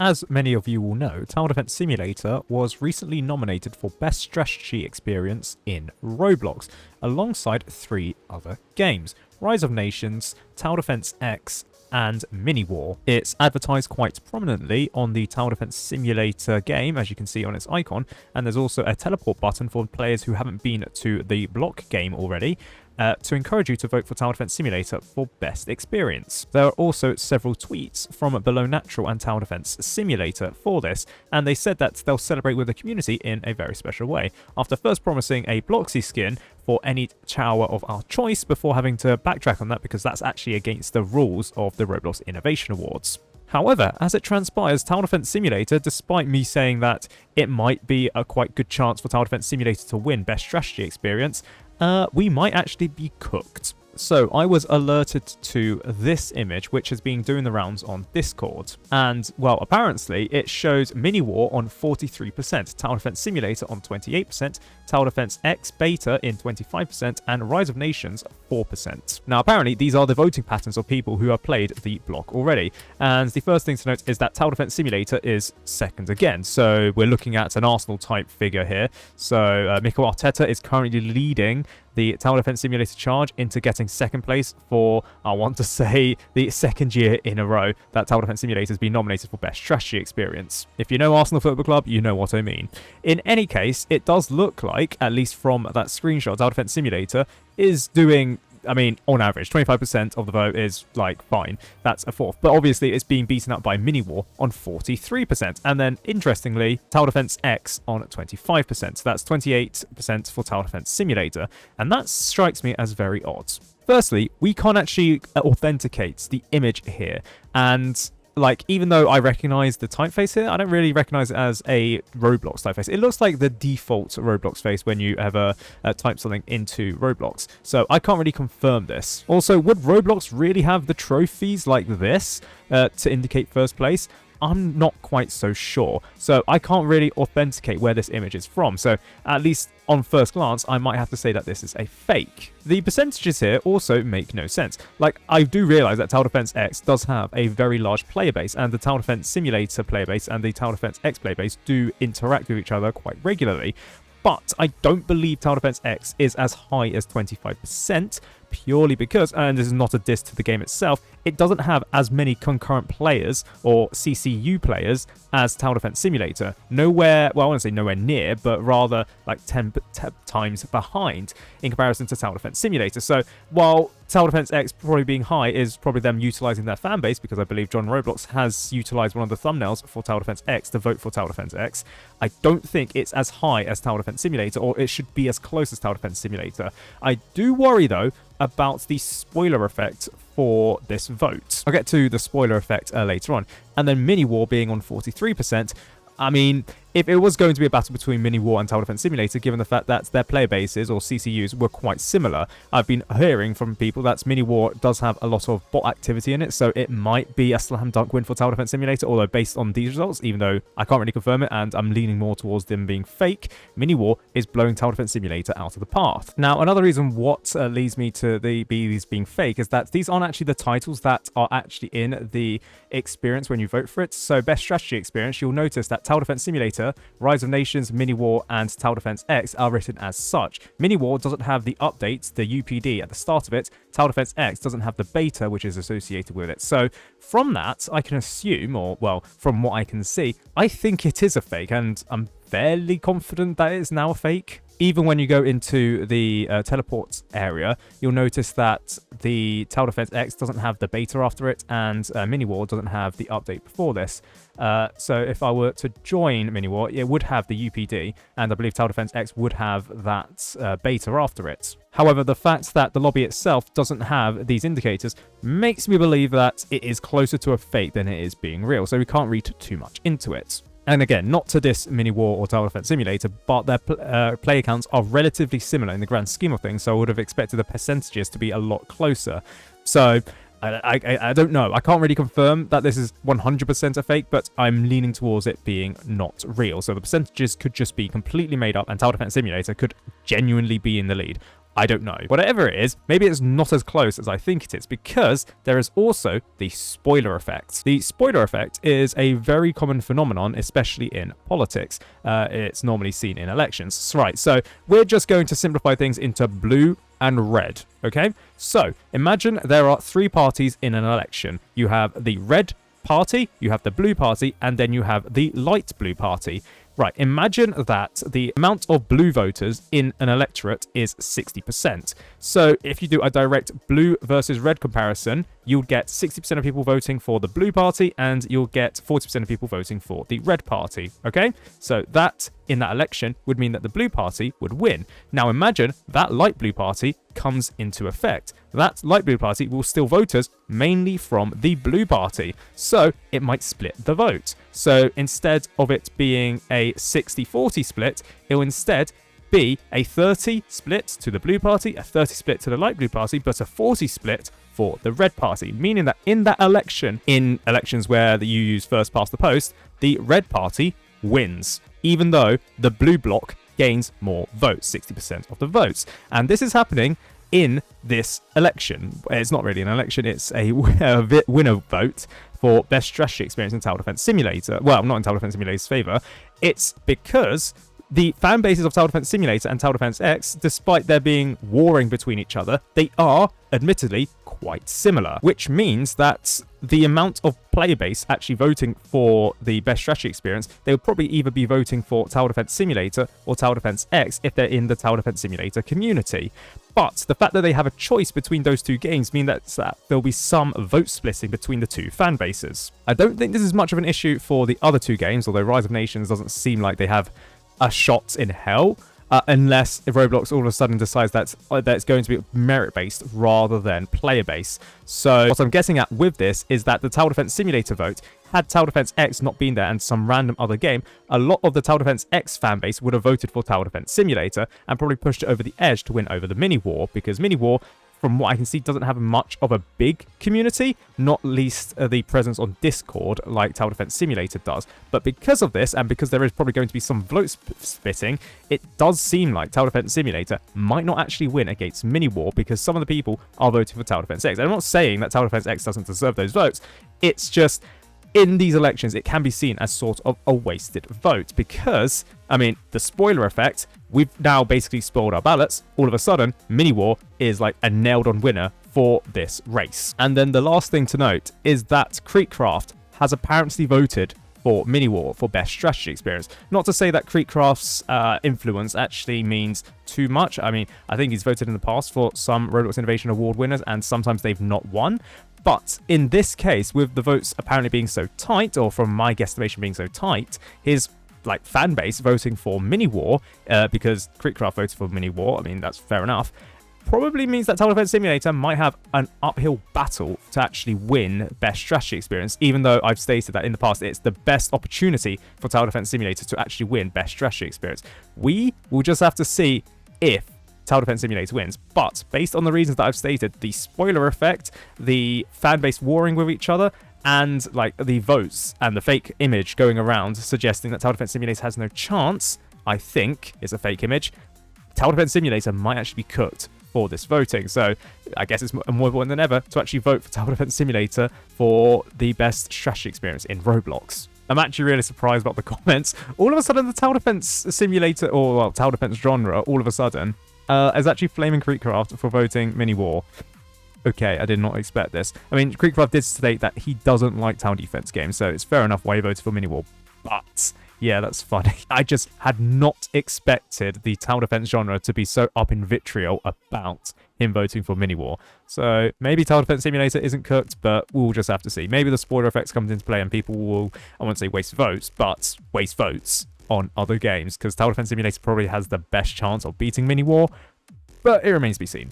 As many of you will know, Tower Defense Simulator was recently nominated for Best Strategy Experience in Roblox, alongside 3 other games: Rise of Nations, Tower Defense X, and Mini War. It's advertised quite prominently on the Tower Defense Simulator game, as you can see on its icon, and there's also a teleport button for players who haven't been to the block game already, to encourage you to vote for Tower Defense Simulator for best experience. There are also several tweets from Below Natural and Tower Defense Simulator for this, and they said that they'll celebrate with the community in a very special way, after first promising a Bloxy skin for any tower of our choice before having to backtrack on that because that's actually against the rules of the Roblox Innovation Awards. However, as it transpires, Tower Defense Simulator, despite me saying that it might be a quite good chance for Tower Defense Simulator to win Best Strategy Experience, we might actually be cooked. So I was alerted to this image, which has been doing the rounds on Discord. And, well, apparently it shows Mini War on 43%, Tower Defense Simulator on 28%, Tower Defense X Beta in 25%, and Rise of Nations 4%. Now, apparently these are the voting patterns of people who have played the block already. And the first thing to note is that Tower Defense Simulator is second again. So we're looking at an Arsenal-type figure here. So Mikel Arteta is currently leading the Tower Defense Simulator charge into getting second place for, I want to say, the second year in a row that Tower Defense Simulator has been nominated for Best Strategy Experience. If you know Arsenal Football Club, you know what I mean. In any case, it does look like, at least from that screenshot, Tower Defense Simulator is doing, I mean, on average, 25% of the vote is, like, fine. That's a fourth. But obviously, it's being beaten up by Mini War on 43%. And then, interestingly, Tower Defense X on 25%. So that's 28% for Tower Defense Simulator. And that strikes me as very odd. Firstly, we can't actually authenticate the image here. And like, even though I recognize the typeface here, I don't really recognize it as a Roblox typeface. It looks like the default Roblox face when you ever type something into Roblox. So I can't really confirm this. Also, would Roblox really have the trophies like this to indicate first place? I'm not quite so sure. So I can't really authenticate where this image is from. So at least on first glance, I might have to say that this is a fake. The percentages here also make no sense. Like, I do realize that Tower Defense X does have a very large player base, and the Tower Defense Simulator player base and the Tower Defense X player base do interact with each other quite regularly. But I don't believe Tower Defense X is as high as 25%, purely because, and this is not a diss to the game itself, it doesn't have as many concurrent players or CCU players as Tower Defense Simulator. Nowhere, well, I won't say nowhere near, but rather like 10 times behind in comparison to Tower Defense Simulator. So while Tower Defense X probably being high is probably them utilizing their fan base, because I believe John Roblox has utilized one of the thumbnails for Tower Defense X to vote for Tower Defense X, I don't think it's as high as Tower Defense Simulator, or it should be as close as Tower Defense Simulator. I do worry, though, about the spoiler effect for this vote. I'll get to the spoiler effect later on. And then Mini War being on 43%. I mean, if it was going to be a battle between Mini War and Tower Defense Simulator, given the fact that their player bases, or CCUs, were quite similar, I've been hearing from people that Mini War does have a lot of bot activity in it, so it might be a slam dunk win for Tower Defense Simulator, although based on these results, even though I can't really confirm it, and I'm leaning more towards them being fake, Mini War is blowing Tower Defense Simulator out of the path. Now, another reason what leads me to these being fake is that these aren't actually the titles that are actually in the experience when you vote for it. So, Best Strategy Experience, you'll notice that Tower Defense Simulator, Rise of Nations, Mini War, and Tower Defense X are written as such. Mini War doesn't have the update, the UPD, at the start of it. Tower Defense X doesn't have the beta, which is associated with it. So from that, I can assume, or well, from what I can see, I think it is a fake, and I'm fairly confident that it's now a fake. Even when you go into the teleport area, you'll notice that the Tower Defense X doesn't have the beta after it, and Mini War doesn't have the update before this. So if I were to join Mini War, it would have the UPD, and I believe Tower Defense X would have that beta after it. However, the fact that the lobby itself doesn't have these indicators makes me believe that it is closer to a fake than it is being real, so we can't read too much into it. And again, not to diss Mini War or Tower Defense Simulator, but their player counts are relatively similar in the grand scheme of things, so I would have expected the percentages to be a lot closer. So I don't know. I can't really confirm that this is 100% a fake, but I'm leaning towards it being not real. So the percentages could just be completely made up, and Tower Defense Simulator could genuinely be in the lead. I don't know. Whatever it is, maybe it's not as close as I think it is, because there is also the spoiler effect. The spoiler effect is a very common phenomenon, especially in politics. It's normally seen in elections. Right, so we're just going to simplify things into blue and red, okay? So imagine there are 3 parties in an election. You have the red party, you have the blue party, and then you have the light blue party. Right, imagine that the amount of blue voters in an electorate is 60%. So if you do a direct blue versus red comparison, you'll get 60% of people voting for the blue party and you'll get 40% of people voting for the red party, okay? So that, in that election, would mean that the blue party would win. Now imagine that light blue party comes into effect. That light blue party will steal voters mainly from the blue party, so it might split the vote. So instead of it being a 60-40 split, it will instead be a 30 split to the blue party, a 30 split to the light blue party, but a 40 split for the red party, meaning that in that election, in elections where you use first past the post, the red party wins, even though the blue bloc gains more votes, 60% of the votes. And this is happening in this election. It's not really an election, it's a winner vote for best strategy experience in Tower Defense Simulator. Well, not in Tower Defense Simulator's favor. It's because the fan bases of Tower Defense Simulator and Tower Defense X, despite there being warring between each other, they are admittedly quite similar, which means that the amount of player base actually voting for the best strategy experience, they would probably either be voting for Tower Defense Simulator or Tower Defense X if they're in the Tower Defense Simulator community. But the fact that they have a choice between those 2 games means that there'll be some vote splitting between the 2 fan bases. I don't think this is much of an issue for the other 2 games, although Rise of Nations doesn't seem like they have a shot in hell. Unless Roblox all of a sudden decides that it's going to be merit-based rather than player-based. So what I'm getting at with this is that the Tower Defense Simulator vote, had Tower Defense X not been there and some random other game, a lot of the Tower Defense X fan base would have voted for Tower Defense Simulator and probably pushed it over the edge to win over the Mini War, because Mini War, from what I can see, doesn't have much of a big community, not least the presence on Discord like Tower Defense Simulator does. But because of this, and because there is probably going to be some vote splitting, it does seem like Tower Defense Simulator might not actually win against Mini War, because some of the people are voting for Tower Defense X. And I'm not saying that Tower Defense X doesn't deserve those votes, it's just in these elections, it can be seen as sort of a wasted vote because, I mean, the spoiler effect, we've now basically spoiled our ballots. All of a sudden, Mini War is like a nailed-on winner for this race. And then the last thing to note is that Kreekcraft has apparently voted for Mini War for best strategy experience. Not to say that Kreekcraft's influence actually means too much. I mean, I think he's voted in the past for some Roblox Innovation Award winners, and sometimes they've not won. But in this case, with the votes apparently being so tight, or from my guesstimation being so tight, his like fan base voting for Mini War, because Kreekcraft voted for Mini War, I mean, that's fair enough, probably means that Tower Defense Simulator might have an uphill battle to actually win best strategy experience, even though I've stated that in the past it's the best opportunity for Tower Defense Simulator to actually win best strategy experience. We will just have to see if Tower Defense Simulator wins, but based on the reasons that I've stated, the spoiler effect, the fan base warring with each other, and like the votes and the fake image going around suggesting that Tower Defense Simulator has no chance, I think is a fake image. Tower Defense Simulator might actually be cooked for this voting, so I guess it's more important than ever to actually vote for Tower Defense Simulator for the best strategy experience in Roblox. I'm actually really surprised about the comments. All of a sudden, the Tower Defense Simulator, or well, Tower Defense genre, all of a sudden, is actually flaming Kreekcraft for voting Mini War. Okay, I did not expect this. I mean, Kreekcraft did state that he doesn't like tower defense games, so it's fair enough why he voted for Mini War. But yeah, that's funny. I just had not expected the tower defense genre to be so up in vitriol about him voting for Mini War. So maybe Tower Defense Simulator isn't cooked, but we'll just have to see. Maybe the spoiler effects comes into play and people will, I won't say waste votes, but waste votes on other games, because Tower Defense Simulator probably has the best chance of beating Mini War, but it remains to be seen.